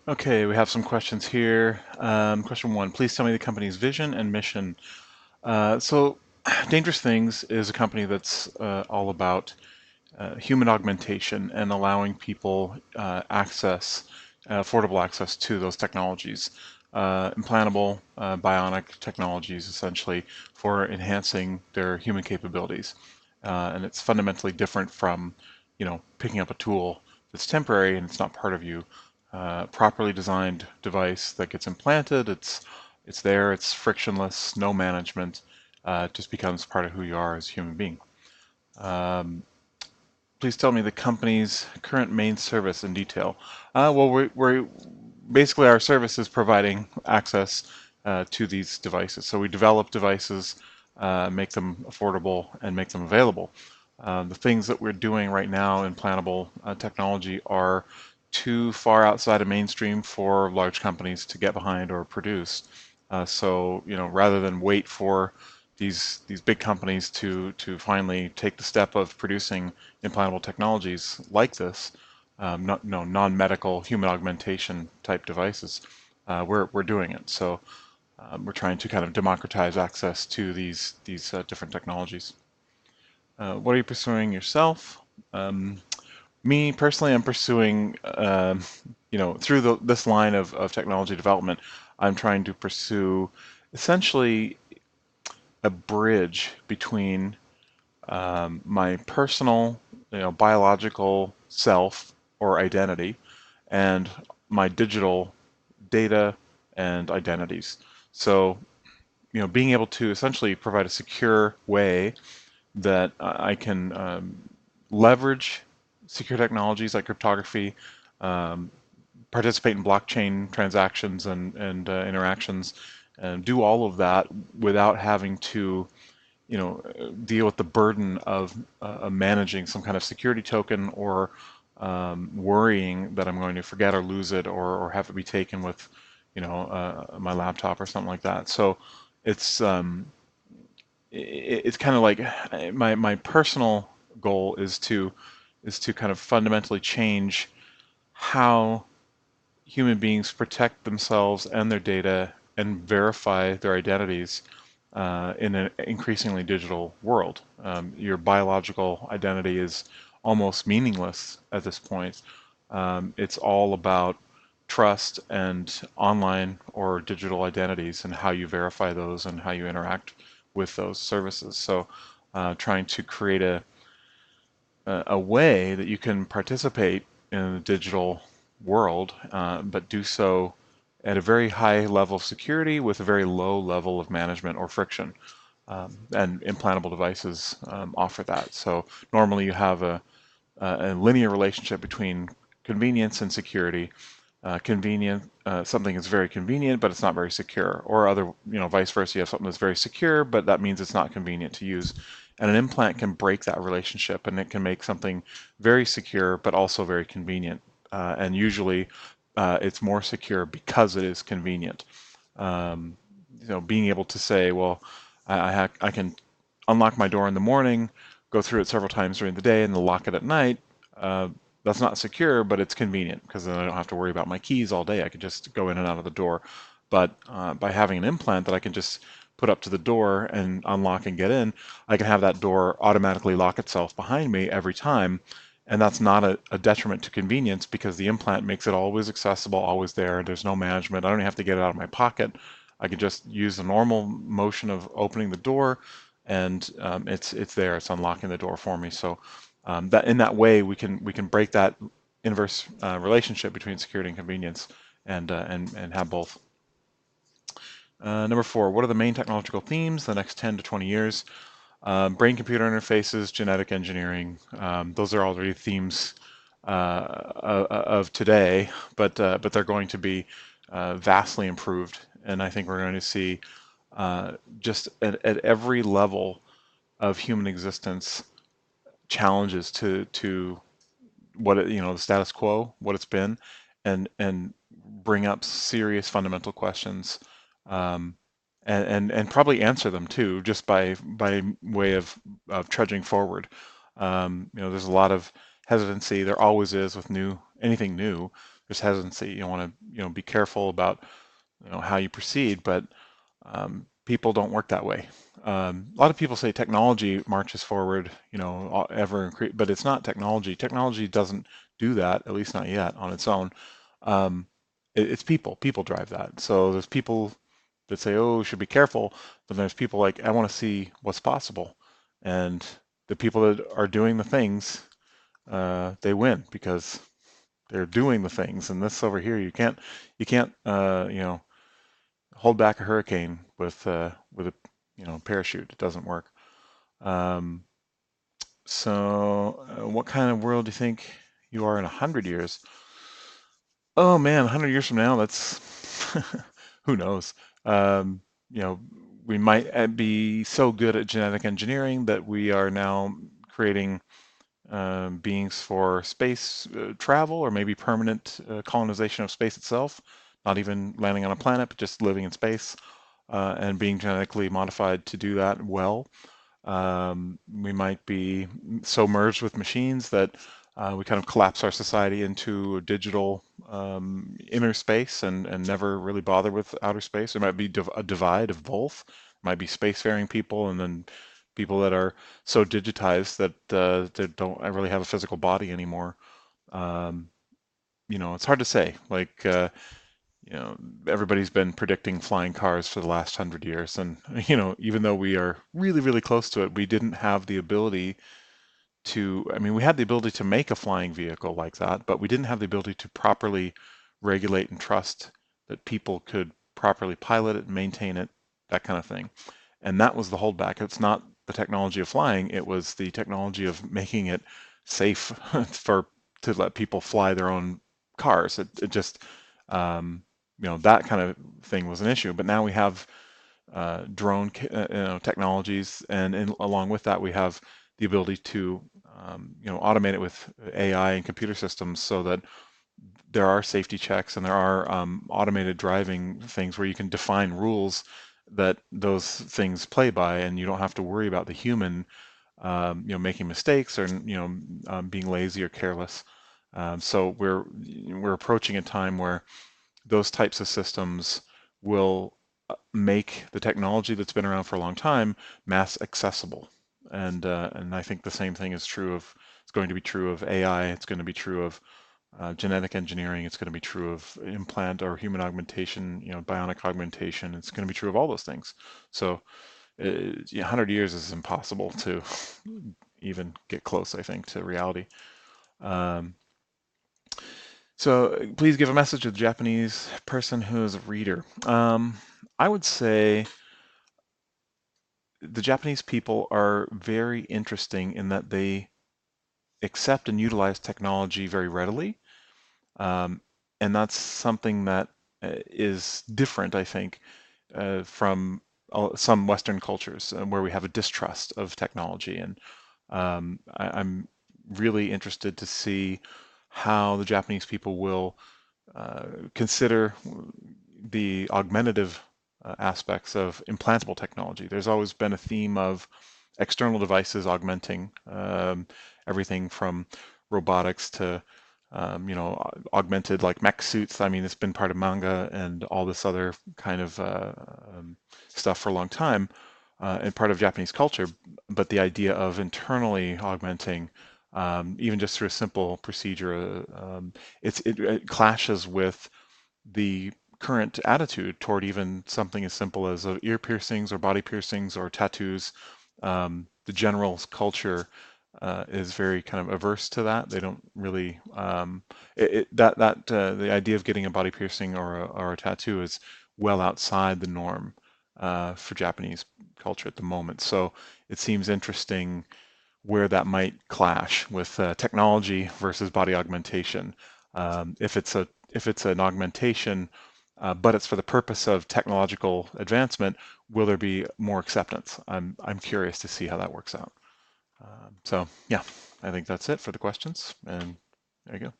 Okay, we have some questions here. Question one, please tell me the company's vision and mission. So, Dangerous Things is a company that's all about human augmentation and allowing people affordable access to those technologies, implantable, bionic technologies, essentially for enhancing their human capabilities. And it's fundamentally different from, picking up a tool that's temporary and it's not part of you. Properly designed device that gets implanted, it's there, it's frictionless, no management, it just becomes part of who you are as a human being. Um, Please tell me the company's current main service in detail. Well, we're basically our service is providing access to these devices. So we develop devices, make them affordable, and make them available. The things that we're doing right now in implantable technology are too far outside of mainstream for large companies to get behind or produce. So, rather than wait for these big companies to finally take the step of producing implantable technologies like this, not, no, non-medical human augmentation type devices, we're doing it. So we're trying to kind of democratize access to these different technologies. What are you pursuing yourself? Me personally, I'm pursuing, through this line of technology development, I'm trying to pursue essentially a bridge between my personal, biological self or identity and my digital data and identities. So, being able to essentially provide a secure way that I can leverage secure technologies like cryptography, um, participate in blockchain transactions and interactions, and do all of that without having to deal with the burden of managing some kind of security token or worrying that I'm going to forget or lose it or have it be taken with, my laptop or something like that. So it's it's kind of like my personal goal is to kind of fundamentally change how human beings protect themselves and their data and verify their identities in an increasingly digital world. Your biological identity is almost meaningless at this point. It's all about trust and online or digital identities and how you verify those and how you interact with those services. So, trying to create a way that you can participate in the digital world, but do so at a very high level of security with a very low level of management or friction. And implantable devices offer that. So normally you have a linear relationship between convenience and security. Something is very convenient, but it's not very secure. Or vice versa, you have something that's very secure, but that means it's not convenient to use. And an implant can break that relationship, and it can make something very secure, but also very convenient. And usually, it's more secure because it is convenient. Um, Being able to say, well, I can unlock my door in the morning, go through it several times during the day, and then lock it at night. Uh, that's not secure, but it's convenient because then I don't have to worry about my keys all day. I can just go in and out of the door. But by having an implant that I can just put up to the door and unlock and get in, I can have that door automatically lock itself behind me every time. And that's not a detriment to convenience because the implant makes it always accessible, always there. There's no management. I don't even have to get it out of my pocket. I can just use the normal motion of opening the door, and it's there. It's unlocking the door for me. So that in that way we can break that inverse relationship between security and convenience, and have both. Number four, what are the main technological themes the next 10 to 20 years? Brain-computer interfaces, genetic engineering. Those are already themes of today, but they're going to be vastly improved, and I think we're going to see just at every level of human existence challenges to the status quo, what it's been, and bring up serious fundamental questions, um, and probably answer them too, just by way of trudging forward. There's a lot of hesitancy. There always is with anything new. There's hesitancy. You want to, be careful about, how you proceed, but people don't work that way. A lot of people say technology marches forward, but it's not technology. Technology doesn't do that, at least not yet on its own. Um, it's people. People drive that. So there's people that say, "Oh, we should be careful," but there's people like, "I want to see what's possible," and the people that are doing the things, they win because they're doing the things. And this over here, you can't hold back a hurricane with a parachute. It doesn't work. Um, so, what kind of world do you think you are in 100 years? Oh man, 100 years from now, that's who knows. Um, you know, we might be so good at genetic engineering that we are now creating beings for space travel, or maybe permanent colonization of space itself, not even landing on a planet, but just living in space and being genetically modified to do that well. We might be so merged with machines that we kind of collapse our society into a digital inner space and never really bother with outer space. There might be a divide of both. Might be spacefaring people and then people that are so digitized that they don't really have a physical body anymore. Um, it's hard to say. Like, you know, everybody's been predicting flying cars for the last 100 years, and even though we are really, really close to it, we didn't have the ability to. I mean, we had the ability to make a flying vehicle like that, but we didn't have the ability to properly regulate and trust that people could properly pilot it, maintain it, that kind of thing. And that was the holdback. It's not the technology of flying; it was the technology of making it safe for to let people fly their own cars. It just um, that kind of thing was an issue. But now we have drone technologies, and along with that, we have the ability to automate it with AI and computer systems, so that there are safety checks and there are automated driving things where you can define rules that those things play by, and you don't have to worry about the human, making mistakes or being lazy or careless. So we're approaching a time where those types of systems will make the technology that's been around for a long time mass accessible. And I think the same thing is true of it's going to be true of AI. It's going to be true of genetic engineering. It's going to be true of implant or human augmentation, bionic augmentation. It's going to be true of all those things. So, 100 years is impossible to even get close, I think, to reality. Um, so please give a message to the Japanese person who is a reader. I would say the Japanese people are very interesting in that they accept and utilize technology very readily. Um, and that's something that is different, I think, from some Western cultures where we have a distrust of technology. And I'm really interested to see how the Japanese people will consider the augmentative aspects of implantable technology. There's always been a theme of external devices augmenting everything from robotics to augmented like mech suits. I mean, it's been part of manga and all this other kind of stuff for a long time and part of Japanese culture. But the idea of internally augmenting, even just through a simple procedure, it clashes with the current attitude toward even something as simple as ear piercings or body piercings or tattoos. The general culture is very kind of averse to that. They don't really the idea of getting a body piercing or a tattoo is well outside the norm for Japanese culture at the moment. So it seems interesting where that might clash with technology versus body augmentation. If it's an augmentation, but it's for the purpose of technological advancement, will there be more acceptance? I'm curious to see how that works out. So yeah, I think that's it for the questions, and there you go.